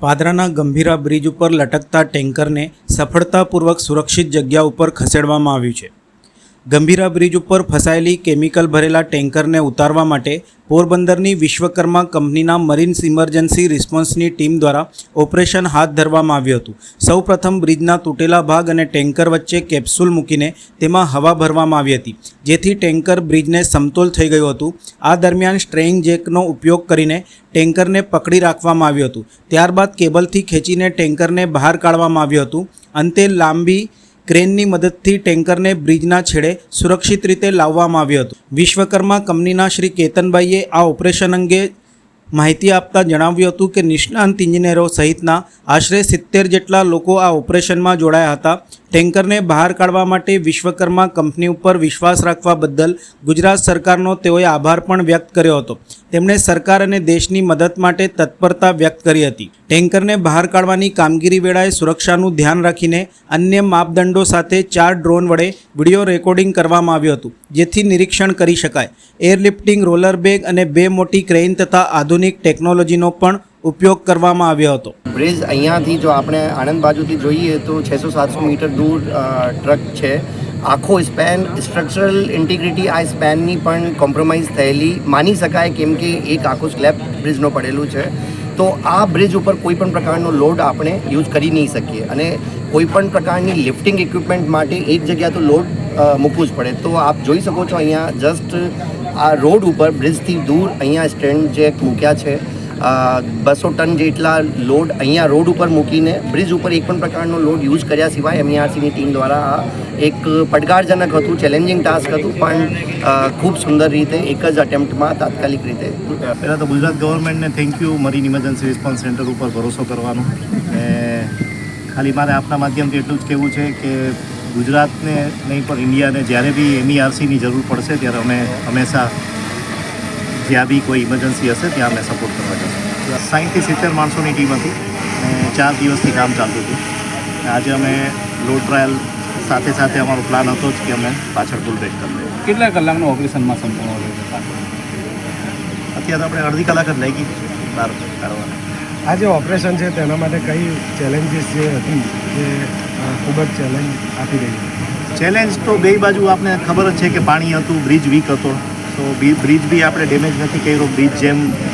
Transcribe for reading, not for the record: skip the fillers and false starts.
પાદરાના Gambhira bridge ઉપર લટકતા ટેન્કરને સફળતાપૂર્વક સુરક્ષિત જગ્યા ઉપર ખસેડવામાં આવ્યું છે। ગંભીરા બ્રિજ ઉપર ફસાયેલી કેમિકલ ભરેલા ટેન્કરને ઉતારવા માટે પોરબંદરની વિશ્વકર્મા કંપનીના મરીન્સ ઇમરજન્સી રિસ્પોન્સની ટીમ દ્વારા ઓપરેશન હાથ ધરવામાં આવ્યું હતું। સૌપ્રથમ બ્રિજના તૂટેલા ભાગ અને ટેન્કર વચ્ચે કેપ્સ્યુલ મૂકીને તેમાં હવા ભરવામાં આવી હતી, જેથી ટેન્કર બ્રિજને સમતોલ થઈ ગયું હતું। આ દરમિયાન સ્ટ્રેઇંગ જેકનો ઉપયોગ કરીને ટેન્કરને પકડી રાખવામાં આવ્યું હતું। ત્યારબાદ કેબલથી ખેંચીને ટેન્કરને બહાર કાઢવામાં આવ્યું હતું। અંતે લાંબી ક્રેનની મદદથી ટેન્કરને બ્રિજના છેડે સુરક્ષિત રીતે લાવવામાં આવ્યું હતું। વિશ્વકર્મા કંપનીના શ્રી કેતનભાઈએ આ ઓપરેશન અંગે માહિતી આપતા જણાવ્યું હતું કે નિષ્ણાંત ઇજનેરો સહિતના આશરે 70 જેટલા લોકો આ ઓપરેશનમાં જોડાયા હતા। ટેન્કરને બહાર કાઢવા માટે વિશ્વકર્મા કંપની ઉપર વિશ્વાસ રાખવા બદલ ગુજરાત સરકારનો તેઓએ આભાર પણ વ્યક્ત કર્યો હતો। તેમણે સરકાર અને દેશની મદદ માટે તત્પરતા વ્યક્ત કરી હતી। ટેન્કરને બહાર કાઢવાની કામગીરી વેળાએ સુરક્ષાનું ધ્યાન રાખીને અન્ય માપદંડો સાથે 4 ડ્રોન વડે વિડીયો રેકોર્ડિંગ કરવામાં આવ્યું હતું, જેથી નિરીક્ષણ કરી શકાય। એરલિફ્ટિંગ રોલર બેગ અને 2 મોટી ક્રેઇન તથા આધુનિક ટેકનોલોજીનો પણ ઉપયોગ કરવામાં આવ્યો હતો। બ્રિજ અહીંયાથી જો આપણે આણંદ બાજુથી જોઈએ તો 600-700 મીટર દૂર ટ્રક છે। આખો સ્પેન સ્ટ્રક્ચરલ ઇન્ટિગ્રિટી આ સ્પેનની પણ કોમ્પ્રોમાઇઝ થયેલી માની શકાય, કેમ કે એક આખો સ્લેબ બ્રિજનો પડેલું છે। તો આ બ્રિજ ઉપર કોઈ પણ પ્રકારનો લોડ આપણે યુઝ કરી નહીં શકીએ અને કોઈ પણ પ્રકારની લિફ્ટિંગ ઇક્વિપમેન્ટ માટે એક જગ્યા તો લોડ મૂકવું જ પડે। તો આપ જોઈ શકો છો અહીંયા જસ્ટ આ રોડ ઉપર બ્રિજથી દૂર અહીંયા સ્ટેન્ડ જેક મૂક્યા છે। 200 ટન જેટલા લોડ અહીંયા રોડ ઉપર મૂકીને બ્રિજ ઉપર એક પણ પ્રકારનો લોડ યુઝ કર્યા સિવાય MERCની ટીમ દ્વારા આ એક પડકારજનક હતું, ચેલેન્જિંગ ટાસ્ક હતું, પણ ખૂબ સુંદર રીતે એક જ અટેમ્પ્ટમાં તાત્કાલિક રીતે। પહેલાં તો ગુજરાત ગવર્મેન્ટને thank you, marine emergency response centre ઉપર ભરોસો કરવાનો। ને ખાલી મારે આપના માધ્યમથી એટલું જ કહેવું છે કે ગુજરાતને નહીં પણ ઇન્ડિયાને જ્યારે બી MERCની જરૂર પડશે ત્યારે અમે હંમેશા જ્યાં બી કોઈ ઇમરજન્સી હશે ત્યાં અમે સપોર્ટ કરવા જશું। 60 થી 70 માણસોની ટીમ હતી અને 4 દિવસથી કામ ચાલતું હતું। આજે અમે લોડ ટ્રાયલ સાથે સાથે અમારો પ્લાન હતો જ કે અમે પાછળ પુલ બેક કરી લઈએ। કેટલા કલાકનું ઓપરેશનમાં સંપૂર્ણ હોય? અત્યારે આપણે અડધી કલાક જ લાગી બહાર કાઢવાના। આ જે ઓપરેશન છે તેના માટે કઈ ચેલેન્જીસ જે હતી જે ખૂબ જ ચેલેન્જ આપી રહી છે? ચેલેન્જ તો બે બાજુ આપને ખબર જ છે કે પાણી હતું, બ્રિજ વીક હતો, તો બ્રિજ બી આપણે ડેમેજ નથી કર્યો। બ્રિજ જેમ